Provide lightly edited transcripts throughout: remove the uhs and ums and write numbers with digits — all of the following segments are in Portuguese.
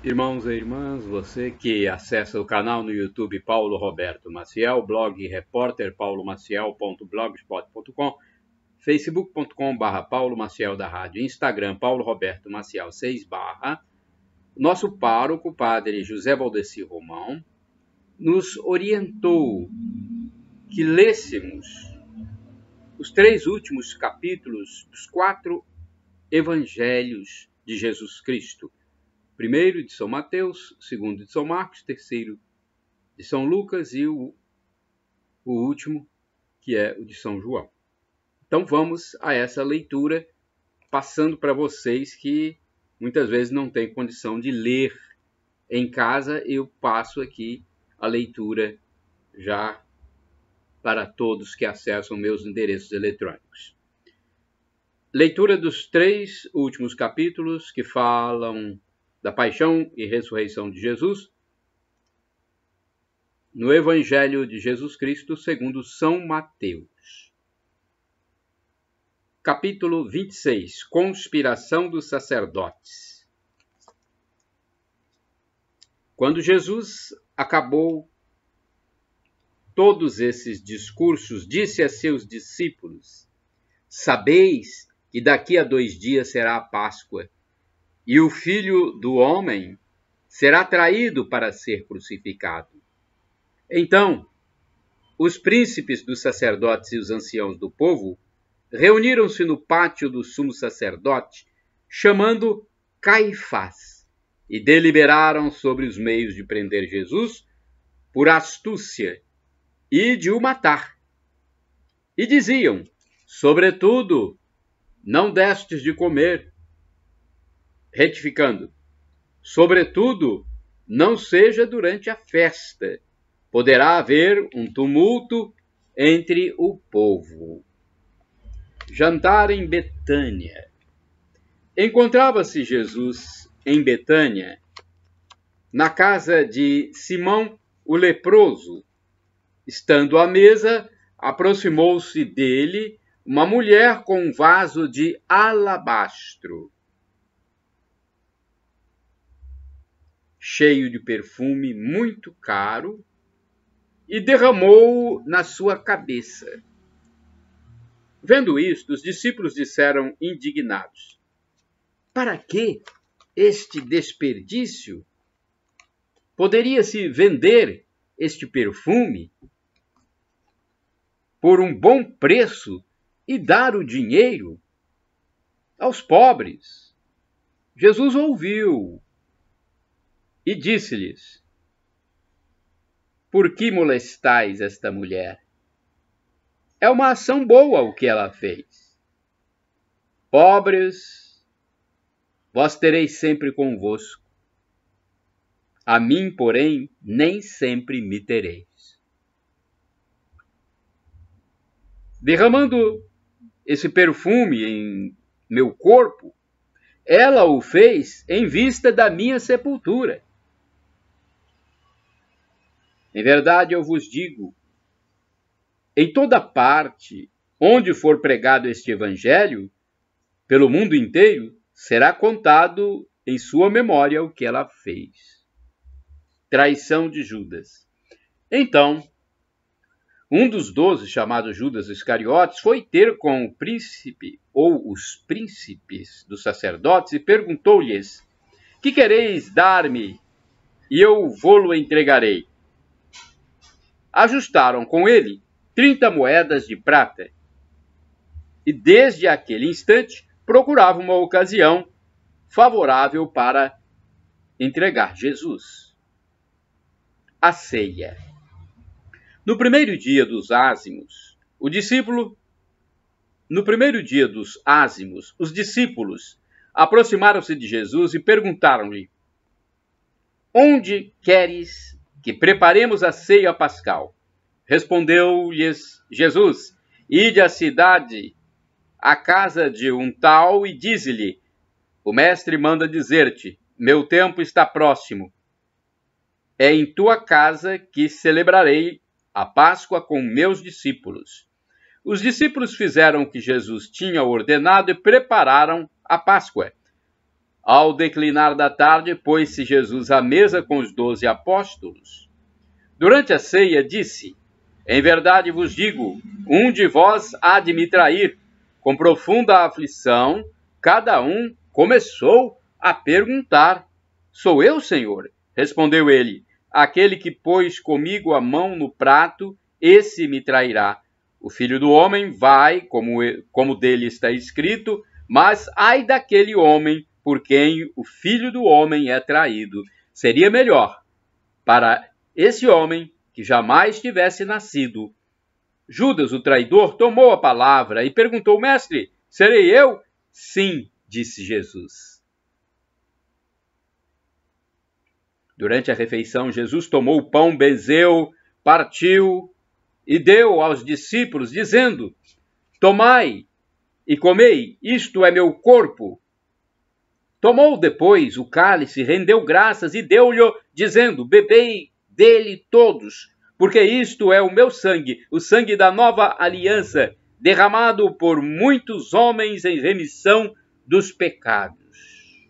Irmãos e irmãs, você que acessa o canal no YouTube Paulo Roberto Maciel, blog repórterpaulomaciel.blogspot.com, facebook.com/, Paulo Maciel da Rádio, Instagram Paulo Roberto Maciel 6/, nosso pároco, padre José Valdeci Romão, nos orientou que lêssemos os 3 últimos capítulos dos 4 evangelhos de Jesus Cristo. Primeiro de São Mateus, segundo de São Marcos, terceiro de São Lucas e o último, que é o de São João. Então vamos a essa leitura, passando para vocês que muitas vezes não têm condição de ler em casa. Eu passo aqui a leitura já para todos que acessam meus endereços eletrônicos. Leitura dos 3 últimos capítulos que falam da paixão e ressurreição de Jesus, no Evangelho de Jesus Cristo segundo São Mateus. Capítulo 26. Conspiração dos sacerdotes. Quando Jesus acabou todos esses discursos, disse a seus discípulos: sabeis que daqui a 2 dias será a Páscoa, e o Filho do Homem será traído para ser crucificado. Então, os príncipes dos sacerdotes e os anciãos do povo reuniram-se no pátio do sumo sacerdote, chamando Caifás, e deliberaram sobre os meios de prender Jesus por astúcia e de o matar. E diziam: sobretudo, não destes de comer. Retificando: sobretudo, não seja durante a festa. Poderá haver um tumulto entre o povo. Jantar em Betânia. Encontrava-se Jesus em Betânia, na casa de Simão o leproso. Estando à mesa, aproximou-se dele uma mulher com um vaso de alabastro, cheio de perfume muito caro, e derramou-o na sua cabeça. Vendo isto, os discípulos disseram indignados: para que este desperdício? Poderia-se vender este perfume por um bom preço e dar o dinheiro aos pobres. Jesus ouviu e disse-lhes: por que molestais esta mulher? É uma ação boa o que ela fez. Pobres, vós tereis sempre convosco. A mim, porém, nem sempre me tereis. Derramando esse perfume em meu corpo, ela o fez em vista da minha sepultura. Em verdade, eu vos digo, em toda parte onde for pregado este evangelho, pelo mundo inteiro, será contado em sua memória o que ela fez. Traição de Judas. Então, um dos 12, chamado Judas Iscariotes, foi ter com o príncipe ou os príncipes dos sacerdotes e perguntou-lhes: que quereis dar-me e eu vô-lo entregarei? Ajustaram com ele 30 moedas de prata, e desde aquele instante procurava uma ocasião favorável para entregar Jesus. A ceia. No primeiro dia dos ázimos, os discípulos aproximaram-se de Jesus e perguntaram-lhe: onde queres que preparemos a ceia pascal? Respondeu-lhes Jesus: ide à cidade, à casa de um tal, e dize-lhe: o mestre manda dizer-te, meu tempo está próximo. É em tua casa que celebrarei a Páscoa com meus discípulos. Os discípulos fizeram o que Jesus tinha ordenado e prepararam a Páscoa. Ao declinar da tarde, pôs-se Jesus à mesa com os 12 apóstolos. Durante a ceia, disse: Em verdade vos digo, um de vós há de me trair. Com profunda aflição, cada um começou a perguntar: Sou eu, Senhor? Respondeu ele: Aquele que pôs comigo a mão no prato, esse me trairá. O Filho do Homem vai, como dele está escrito, mas ai daquele homem por quem o Filho do Homem é traído. Seria melhor para esse homem que jamais tivesse nascido. Judas, o traidor, tomou a palavra e perguntou: Mestre, serei eu? Sim, disse Jesus. Durante a refeição, Jesus tomou o pão, benzeu, partiu e deu aos discípulos, dizendo: Tomai e comei, isto é meu corpo. Tomou depois o cálice, rendeu graças e deu-lhe, dizendo: Bebei dele todos, porque isto é o meu sangue, o sangue da nova aliança, derramado por muitos homens em remissão dos pecados.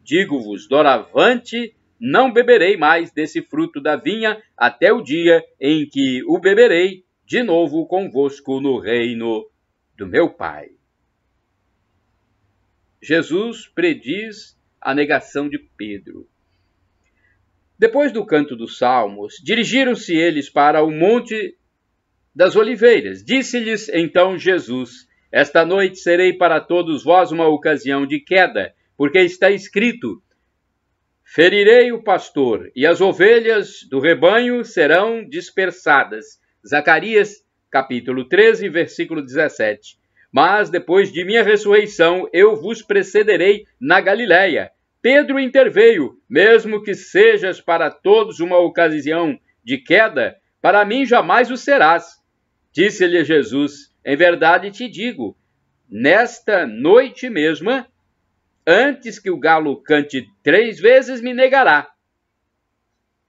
Digo-vos, doravante, não beberei mais desse fruto da vinha até o dia em que o beberei de novo convosco no reino do meu Pai. Jesus prediz a negação de Pedro. Depois do canto dos salmos, dirigiram-se eles para o Monte das Oliveiras. Disse-lhes então Jesus: Esta noite serei para todos vós uma ocasião de queda, porque está escrito: Ferirei o pastor, e as ovelhas do rebanho serão dispersadas. Zacarias, capítulo 13, versículo 17. Mas depois de minha ressurreição, eu vos precederei na Galiléia. Pedro interveio: mesmo que sejas para todos uma ocasião de queda, para mim jamais o serás. Disse-lhe Jesus: Em verdade te digo, nesta noite mesma, antes que o galo cante 3 vezes, me negará.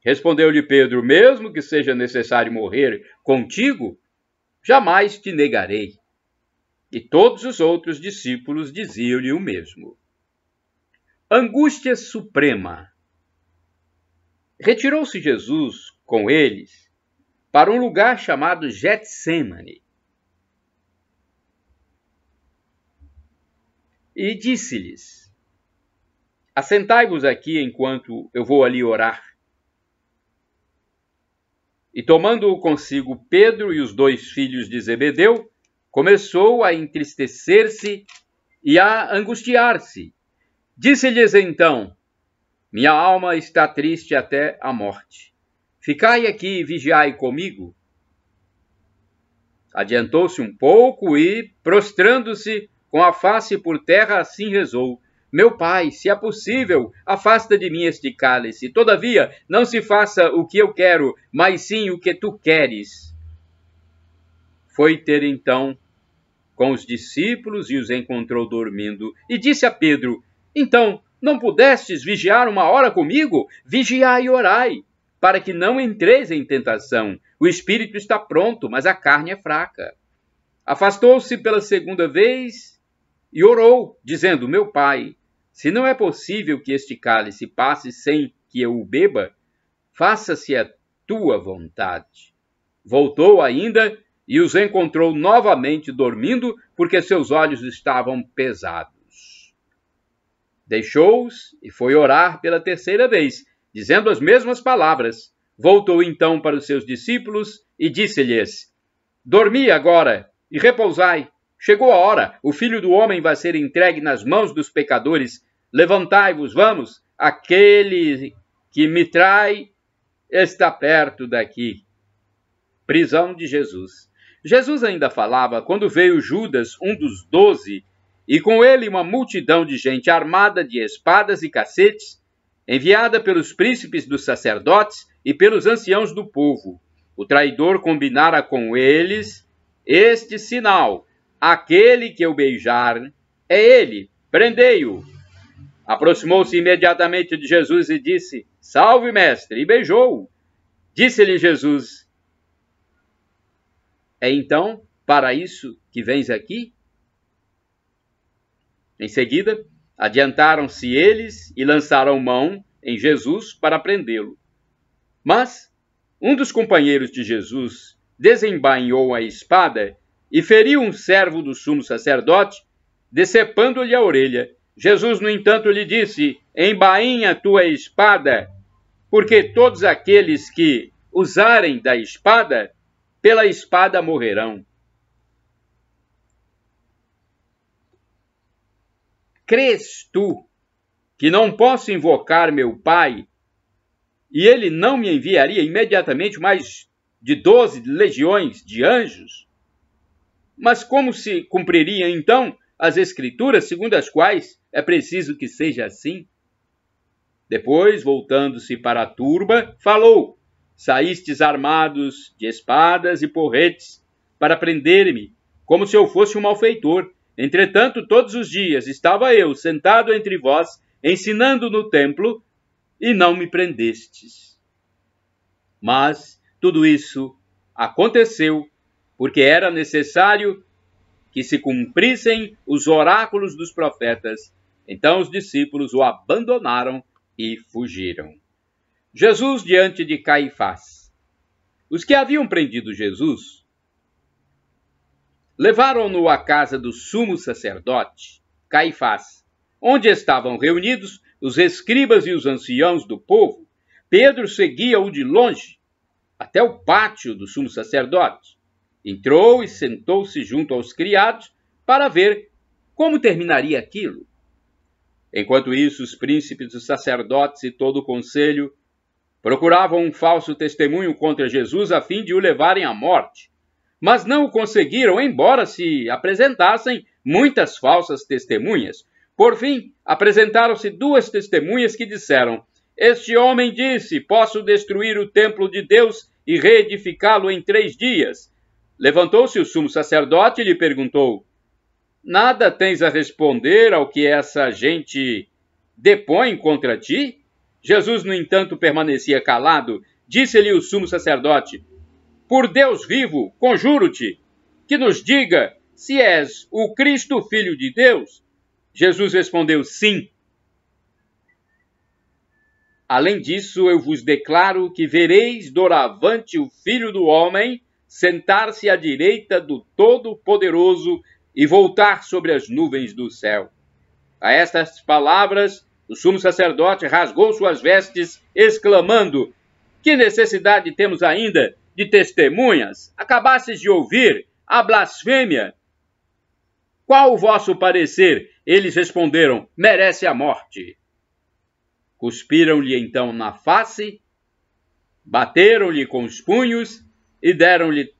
Respondeu-lhe Pedro: Mesmo que seja necessário morrer contigo, jamais te negarei. E todos os outros discípulos diziam-lhe o mesmo. Angústia suprema. Retirou-se Jesus com eles para um lugar chamado Getsêmani. E disse-lhes: Assentai-vos aqui enquanto eu vou ali orar. E tomando consigo Pedro e os 2 filhos de Zebedeu, começou a entristecer-se e a angustiar-se. Disse-lhes então: Minha alma está triste até a morte. Ficai aqui e vigiai comigo. Adiantou-se um pouco e, prostrando-se com a face por terra, assim rezou: Meu Pai, se é possível, afasta de mim este cálice. Todavia, não se faça o que eu quero, mas sim o que tu queres. Foi ter então com os discípulos e os encontrou dormindo. E disse a Pedro: Então, não pudestes vigiar 1 hora comigo? Vigiai e orai, para que não entreis em tentação. O espírito está pronto, mas a carne é fraca. Afastou-se pela 2ª vez e orou, dizendo: Meu Pai, se não é possível que este cálice passe sem que eu o beba, faça-se a tua vontade. Voltou ainda e os encontrou novamente dormindo, porque seus olhos estavam pesados. Deixou-os e foi orar pela 3ª vez, dizendo as mesmas palavras. Voltou então para os seus discípulos e disse-lhes: Dormi agora e repousai. Chegou a hora, o Filho do Homem vai ser entregue nas mãos dos pecadores. Levantai-vos, vamos, aquele que me trai está perto daqui. Prisão de Jesus. Jesus ainda falava quando veio Judas, um dos 12, e com ele uma multidão de gente armada de espadas e cacetes, enviada pelos príncipes dos sacerdotes e pelos anciãos do povo. O traidor combinara com eles este sinal: aquele que eu beijar é ele, prendei-o. Aproximou-se imediatamente de Jesus e disse: Salve, mestre, e beijou-o. Disse-lhe Jesus: É então para isso que vens aqui? Em seguida, Adiantaram-se eles e lançaram mão em Jesus para prendê-lo. Mas um dos companheiros de Jesus desembainhou a espada e feriu um servo do sumo sacerdote, decepando-lhe a orelha. Jesus, no entanto, lhe disse: embainha tua espada, porque todos aqueles que usarem da espada, pela espada morrerão. Crês tu que não posso invocar meu Pai e ele não me enviaria imediatamente mais de 12 legiões de anjos? Mas como se cumpririam então as Escrituras, segundo as quais é preciso que seja assim? Depois, voltando-se para a turba, falou: saístes armados de espadas e porretes para prender-me, como se eu fosse um malfeitor. Entretanto, todos os dias estava eu sentado entre vós, ensinando no templo, e não me prendestes. Mas tudo isso aconteceu porque era necessário que se cumprissem os oráculos dos profetas. Então os discípulos o abandonaram e fugiram. Jesus diante de Caifás. Os que haviam prendido Jesus levaram-no à casa do sumo sacerdote, Caifás, onde estavam reunidos os escribas e os anciãos do povo. Pedro seguia-o de longe até o pátio do sumo sacerdote. Entrou e sentou-se junto aos criados para ver como terminaria aquilo. Enquanto isso, os príncipes dos sacerdotes e todo o conselho procuravam um falso testemunho contra Jesus a fim de o levarem à morte. Mas não o conseguiram, embora se apresentassem muitas falsas testemunhas. Por fim, apresentaram-se 2 testemunhas que disseram: este homem disse: posso destruir o templo de Deus e reedificá-lo em 3 dias. Levantou-se o sumo sacerdote e lhe perguntou: nada tens a responder ao que essa gente depõe contra ti? Jesus, no entanto, permanecia calado. Disse-lhe o sumo sacerdote: por Deus vivo, conjuro-te, que nos diga se és o Cristo, filho de Deus. Jesus respondeu: sim. Além disso, eu vos declaro que vereis doravante o Filho do Homem sentar-se à direita do Todo-Poderoso e voltar sobre as nuvens do céu. A estas palavras, o sumo sacerdote rasgou suas vestes, exclamando: que necessidade temos ainda de testemunhas? Acabastes de ouvir a blasfêmia. Qual o vosso parecer? Eles responderam: merece a morte. Cuspiram-lhe então na face, bateram-lhe com os punhos e deram-lhe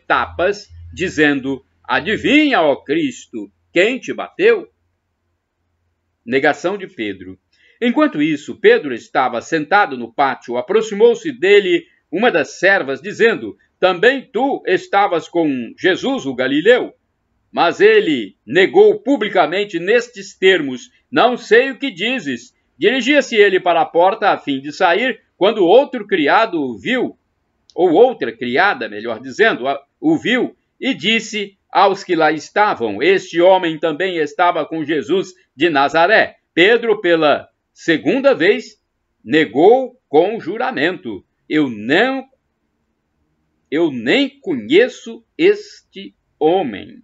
tapas, dizendo: adivinha, ó Cristo, quem te bateu? Negação de Pedro. Enquanto isso, Pedro estava sentado no pátio. Aproximou-se dele uma das servas, dizendo: também tu estavas com Jesus, o Galileu? Mas ele negou publicamente nestes termos: não sei o que dizes. Dirigia-se ele para a porta a fim de sair, quando outro criado o viu, ou outra criada, melhor dizendo, o viu, e disse aos que lá estavam: este homem também estava com Jesus de Nazaré. Pedro, pela segunda vez, negou com juramento: eu nem conheço este homem.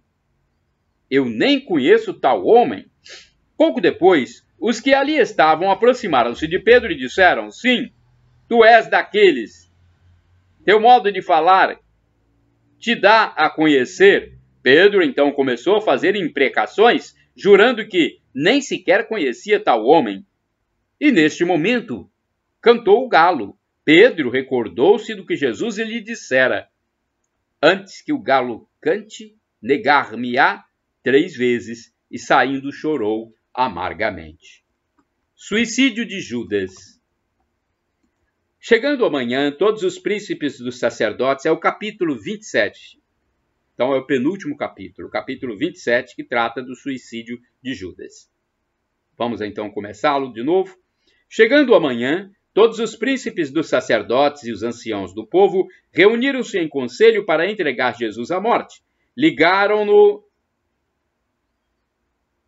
Eu nem conheço tal homem. Pouco depois, os que ali estavam aproximaram-se de Pedro e disseram: sim, tu és daqueles. Teu modo de falar te dá a conhecer. Pedro então começou a fazer imprecações, jurando que nem sequer conhecia tal homem. E neste momento, cantou o galo. Pedro recordou-se do que Jesus lhe dissera: antes que o galo cante, negar-me-á 3 vezes, e saindo chorou amargamente. Suicídio de Judas. Chegando amanhã, todos os príncipes dos sacerdotes, é o capítulo 27. Então é o penúltimo capítulo, o capítulo 27, que trata do suicídio de Judas. Vamos então começá-lo de novo. Chegando amanhã, todos os príncipes dos sacerdotes e os anciãos do povo reuniram-se em conselho para entregar Jesus à morte. ligaram-no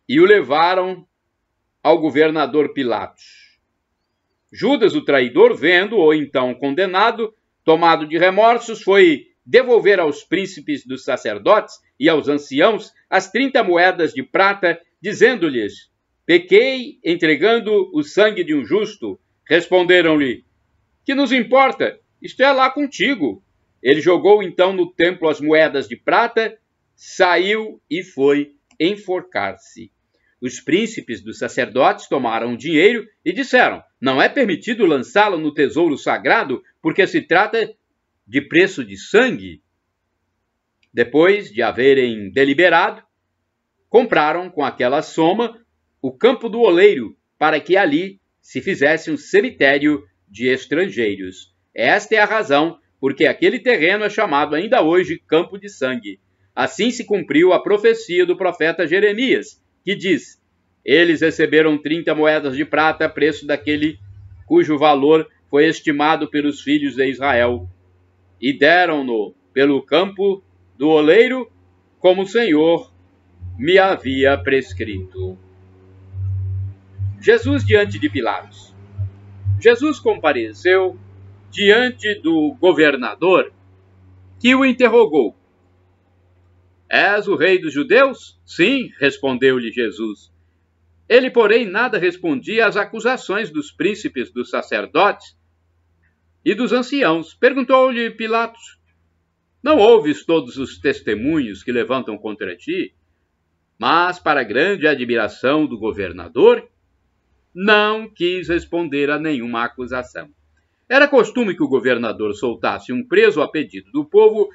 e o levaram ao governador Pilatos. Judas, o traidor, vendo-o então condenado, tomado de remorsos, foi devolver aos príncipes dos sacerdotes e aos anciãos as 30 moedas de prata, dizendo-lhes: pequei entregando o sangue de um justo. Responderam-lhe: que nos importa? Isto é lá contigo. Ele jogou então no templo as moedas de prata, saiu e foi enforcar-se. Os príncipes dos sacerdotes tomaram o dinheiro e disseram: não é permitido lançá-lo no tesouro sagrado, porque se trata de preço de sangue. Depois de haverem deliberado, compraram com aquela soma o campo do oleiro, para que ali se fizesse um cemitério de estrangeiros. Esta é a razão porque aquele terreno é chamado ainda hoje Campo de Sangue. Assim se cumpriu a profecia do profeta Jeremias, que diz: eles receberam 30 moedas de prata, preço daquele cujo valor foi estimado pelos filhos de Israel, e deram-no pelo campo do oleiro, como o Senhor me havia prescrito. Jesus diante de Pilatos. Jesus compareceu diante do governador, que o interrogou: és o rei dos judeus? Sim, respondeu-lhe Jesus. Ele, porém, nada respondia às acusações dos príncipes dos sacerdotes e dos anciãos. Perguntou-lhe Pilatos: não ouves todos os testemunhos que levantam contra ti? Mas, para grande admiração do governador, não quis responder a nenhuma acusação. Era costume que o governador soltasse um preso a pedido do povo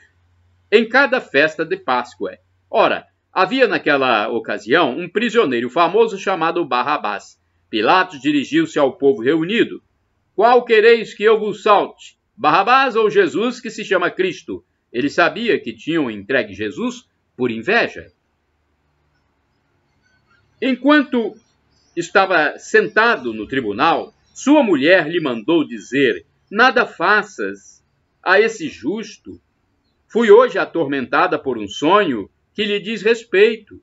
em cada festa de Páscoa. Ora, havia naquela ocasião um prisioneiro famoso chamado Barrabás. Pilatos dirigiu-se ao povo reunido: qual quereis que eu vos solte, Barrabás ou Jesus, que se chama Cristo? Ele sabia que tinham entregue Jesus por inveja. Enquanto estava sentado no tribunal, sua mulher lhe mandou dizer: nada faças a esse justo. Fui hoje atormentada por um sonho que lhe diz respeito.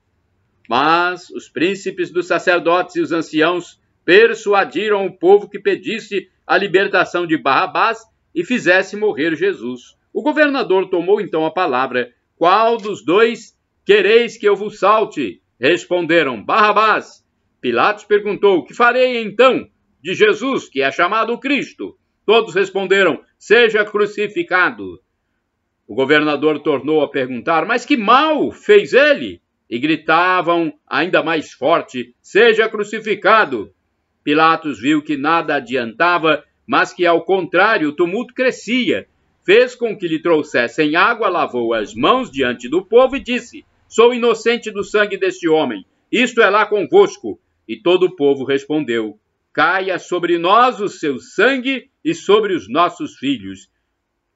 Mas os príncipes dos sacerdotes e os anciãos persuadiram o povo que pedisse a libertação de Barrabás e fizesse morrer Jesus. O governador tomou então a palavra: qual dos dois quereis que eu vos solte? Responderam: Barrabás. Pilatos perguntou: que farei então de Jesus, que é chamado Cristo? Todos responderam: seja crucificado. O governador tornou a perguntar: mas que mal fez ele? E gritavam ainda mais forte: seja crucificado. Pilatos viu que nada adiantava, mas que ao contrário o tumulto crescia. Fez com que lhe trouxessem água, lavou as mãos diante do povo e disse: sou inocente do sangue deste homem, isto é lá convosco. E todo o povo respondeu: caia sobre nós o seu sangue e sobre os nossos filhos.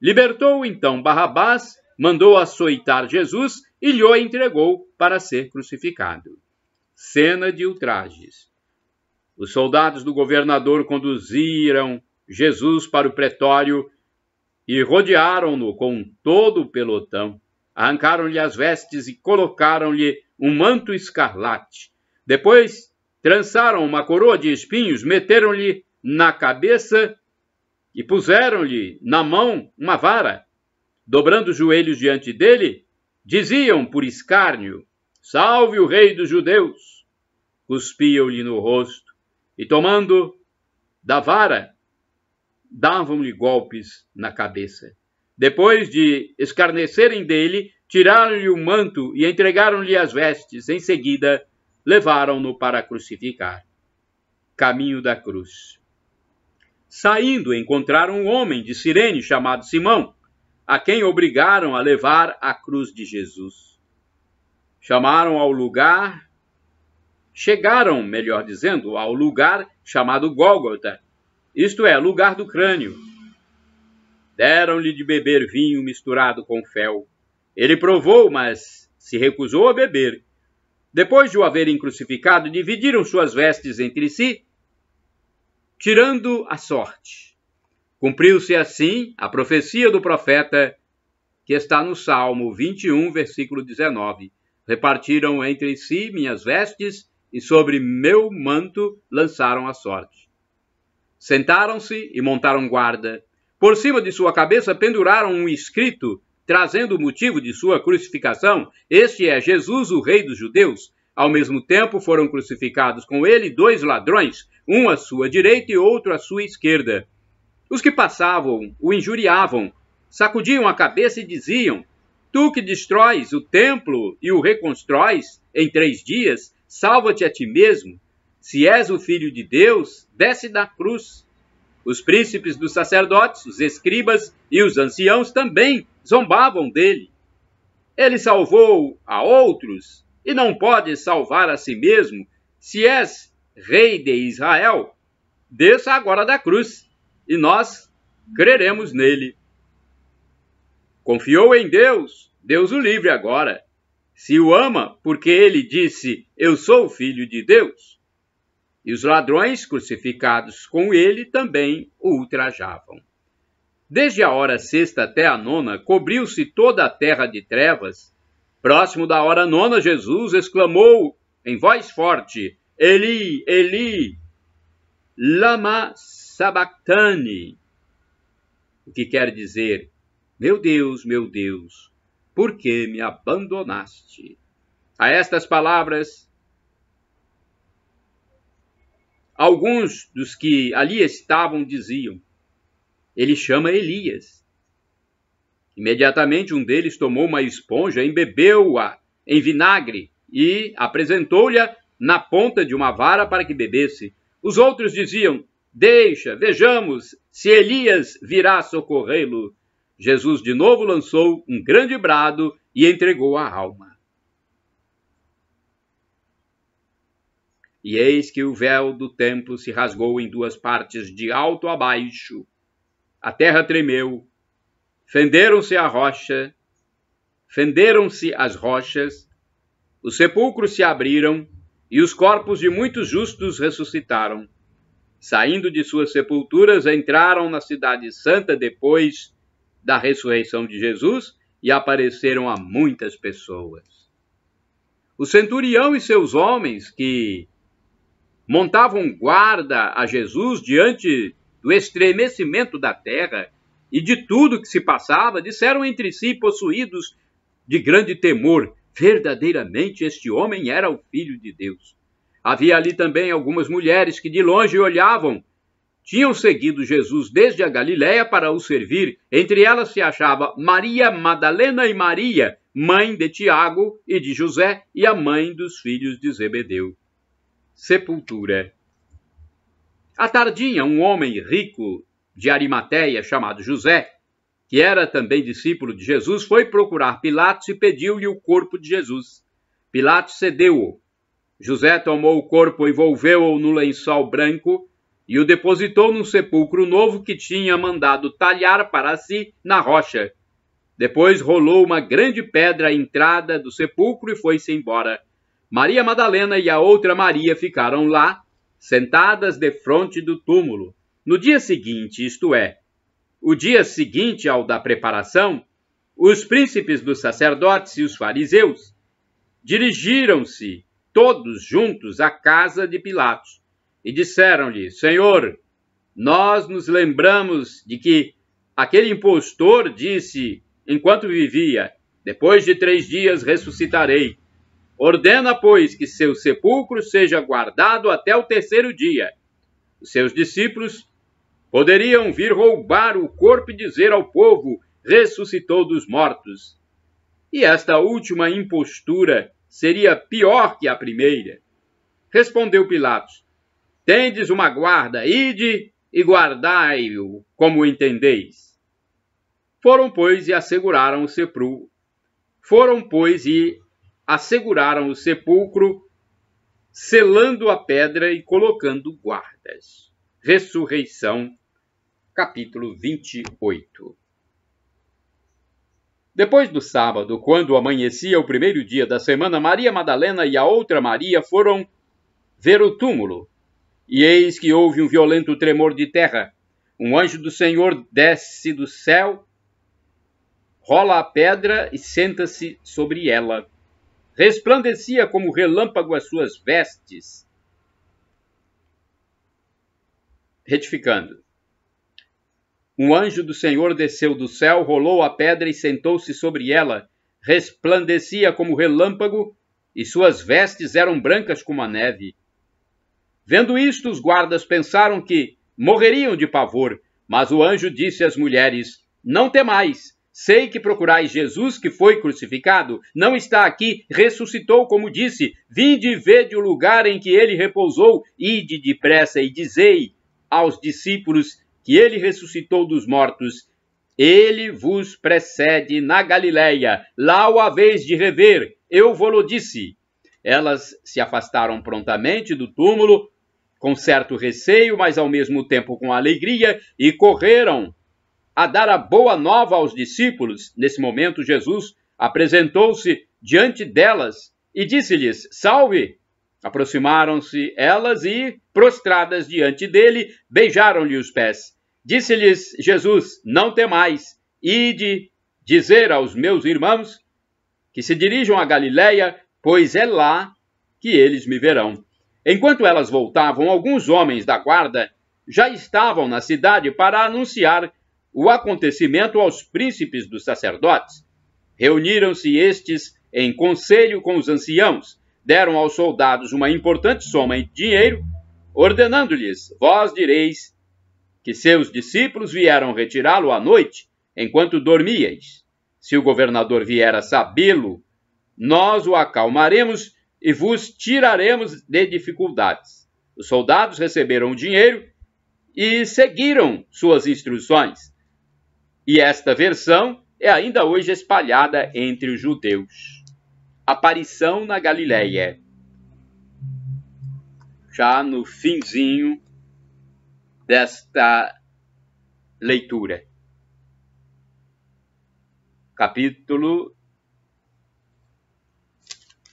Libertou então Barrabás, mandou açoitar Jesus e lhe o entregou para ser crucificado. Cena de ultrajes. Os soldados do governador conduziram Jesus para o pretório e rodearam-no com todo o pelotão. Arrancaram-lhe as vestes e colocaram-lhe um manto escarlate. Depois trançaram uma coroa de espinhos, meteram-lhe na cabeça e puseram-lhe na mão uma vara. Dobrando os joelhos diante dele, diziam por escárnio: salve o rei dos judeus! Cuspiam-lhe no rosto e, tomando da vara, davam-lhe golpes na cabeça. Depois de escarnecerem dele, tiraram-lhe o manto e entregaram-lhe as vestes. Em seguida, levaram-no para crucificar. Caminho da cruz. Saindo, encontraram um homem de Cirene chamado Simão, a quem obrigaram a levar a cruz de Jesus. Chegaram, melhor dizendo, ao lugar chamado Gólgota, isto é, lugar do crânio. Deram-lhe de beber vinho misturado com fel. Ele provou, mas se recusou a beber. Depois de o haverem crucificado, dividiram suas vestes entre si, tirando a sorte. Cumpriu-se assim a profecia do profeta que está no Salmo 21, versículo 19. Repartiram entre si minhas vestes e sobre meu manto lançaram a sorte. Sentaram-se e montaram guarda. Por cima de sua cabeça penduraram um escrito, trazendo o motivo de sua crucificação. Este é Jesus, o Rei dos Judeus. Ao mesmo tempo foram crucificados com ele 2 ladrões, um à sua direita e outro à sua esquerda. Os que passavam o injuriavam, sacudiam a cabeça e diziam: Tu que destróis o templo e o reconstróis em 3 dias, salva-te a ti mesmo. Se és o Filho de Deus, desce da cruz. Os príncipes dos sacerdotes, os escribas e os anciãos também zombavam dele. Ele salvou a outros e não pode salvar a si mesmo. Se és rei de Israel, desça agora da cruz e nós creremos nele. Confiou em Deus, Deus o livre agora. Se o ama, porque ele disse: Eu sou o Filho de Deus. E os ladrões crucificados com ele também o ultrajavam. Desde a hora 6ª até a 9ª, cobriu-se toda a terra de trevas. Próximo da hora 9ª, Jesus exclamou em voz forte: Eli, Eli, lama sabachthani. O que quer dizer: meu Deus, por que me abandonaste? A estas palavras, alguns dos que ali estavam diziam: ele chama Elias. Imediatamente um deles tomou uma esponja, embebeu-a em vinagre e apresentou-lhe na ponta de uma vara para que bebesse. Os outros diziam: deixa, vejamos se Elias virá socorrê-lo. Jesus de novo lançou um grande brado e entregou a alma. E eis que o véu do templo se rasgou em 2 partes, de alto a baixo. A terra tremeu, fenderam-se as rochas, os sepulcros se abriram e os corpos de muitos justos ressuscitaram. Saindo de suas sepulturas, entraram na cidade santa depois da ressurreição de Jesus e apareceram a muitas pessoas. O centurião e seus homens, que montavam guarda a Jesus diante do estremecimento da terra e de tudo que se passava, disseram entre si, possuídos de grande temor: verdadeiramente este homem era o Filho de Deus. Havia ali também algumas mulheres que de longe olhavam. Tinham seguido Jesus desde a Galiléia para o servir. Entre elas se achava Maria Madalena e Maria, mãe de Tiago e de José, e a mãe dos filhos de Zebedeu. Sepultura. À tardinha, um homem rico de Arimateia, chamado José, que era também discípulo de Jesus, foi procurar Pilatos e pediu-lhe o corpo de Jesus. Pilatos cedeu-o. José tomou o corpo, envolveu-o no lençol branco e o depositou num sepulcro novo que tinha mandado talhar para si na rocha. Depois rolou uma grande pedra à entrada do sepulcro e foi-se embora. Maria Madalena e a outra Maria ficaram lá, sentadas defronte do túmulo. No dia seguinte, isto é, o dia seguinte ao da preparação, os príncipes dos sacerdotes e os fariseus dirigiram-se todos juntos à casa de Pilatos e disseram-lhe: Senhor, nós nos lembramos de que aquele impostor disse, enquanto vivia: depois de 3 dias ressuscitarei. Ordena, pois, que seu sepulcro seja guardado até o 3º dia. Os seus discípulos poderiam vir roubar o corpo e dizer ao povo: ressuscitou dos mortos. E esta última impostura seria pior que a primeira. Respondeu Pilatos: tendes uma guarda, ide e guardai-o como entendeis. Foram, pois, e asseguraram o sepulcro, selando a pedra e colocando guardas. Ressurreição, capítulo 28. Depois do sábado, quando amanhecia o 1º dia da semana, Maria Madalena e a outra Maria foram ver o túmulo. E eis que houve um violento tremor de terra. Um anjo do Senhor desce do céu, rola a pedra e senta-se sobre ela. Resplandecia como relâmpago as suas vestes. Retificando. Um anjo do Senhor desceu do céu, rolou a pedra e sentou-se sobre ela. Resplandecia como relâmpago e suas vestes eram brancas como a neve. Vendo isto, os guardas pensaram que morreriam de pavor, mas o anjo disse às mulheres: não temais. Sei que procurais Jesus que foi crucificado. Não está aqui, ressuscitou, como disse. Vinde e vede o lugar em que ele repousou. Ide depressa e dizei aos discípulos que ele ressuscitou dos mortos. Ele vos precede na Galileia. Lá o haveis de rever. Eu vou-lo disse. Elas se afastaram prontamente do túmulo, com certo receio, mas ao mesmo tempo com alegria, e correram a dar a boa nova aos discípulos. Nesse momento, Jesus apresentou-se diante delas e disse-lhes: salve! Aproximaram-se elas e, prostradas diante dele, beijaram-lhe os pés. Disse-lhes Jesus: não temais, ide dizer aos meus irmãos que se dirijam a Galileia, pois é lá que eles me verão. Enquanto elas voltavam, alguns homens da guarda já estavam na cidade para anunciar o acontecimento aos príncipes dos sacerdotes. Reuniram-se estes em conselho com os anciãos, deram aos soldados uma importante soma de dinheiro, ordenando-lhes: vós direis que seus discípulos vieram retirá-lo à noite, enquanto dormíeis. Se o governador vier a sabê-lo, nós o acalmaremos e vos tiraremos de dificuldades. Os soldados receberam o dinheiro e seguiram suas instruções. E esta versão é ainda hoje espalhada entre os judeus. Aparição na Galileia. Já no finzinho desta leitura. Capítulo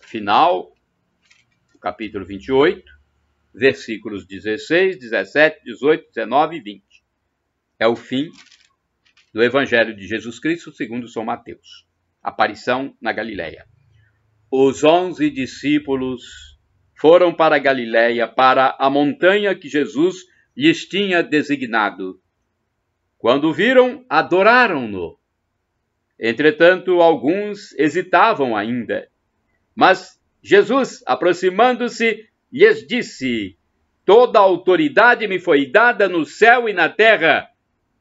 final, capítulo 28, versículos 16, 17, 18, 19 e 20. É o fim do Evangelho de Jesus Cristo segundo São Mateus. Aparição na Galileia. Os 11 discípulos foram para a Galileia, para a montanha que Jesus lhes tinha designado. Quando o viram, adoraram-no. Entretanto, alguns hesitavam ainda. Mas Jesus, aproximando-se, lhes disse: toda a autoridade me foi dada no céu e na terra.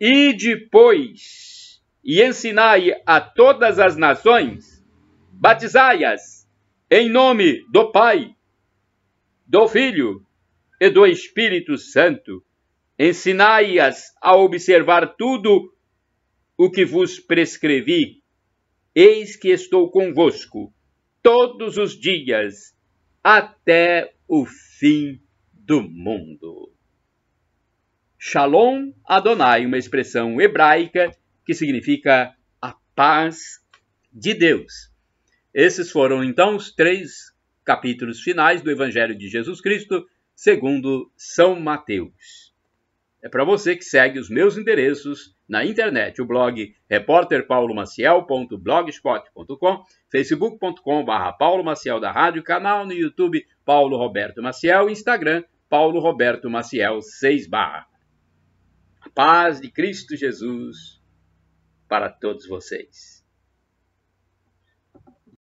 Ide, pois, e ensinai a todas as nações, batizai-as em nome do Pai, do Filho e do Espírito Santo. Ensinai-as a observar tudo o que vos prescrevi. Eis que estou convosco todos os dias, até o fim do mundo. Shalom Adonai, uma expressão hebraica que significa a paz de Deus. Esses foram, então, os 3 capítulos finais do Evangelho de Jesus Cristo, segundo São Mateus. É para você que segue os meus endereços na internet, o blog repórterpaulomaciel.blogspot.com, facebook.com/Paulo Maciel da Rádio, canal no YouTube Paulo Roberto Maciel, Instagram Paulo Roberto Maciel 6 barra. A paz de Cristo Jesus para todos vocês.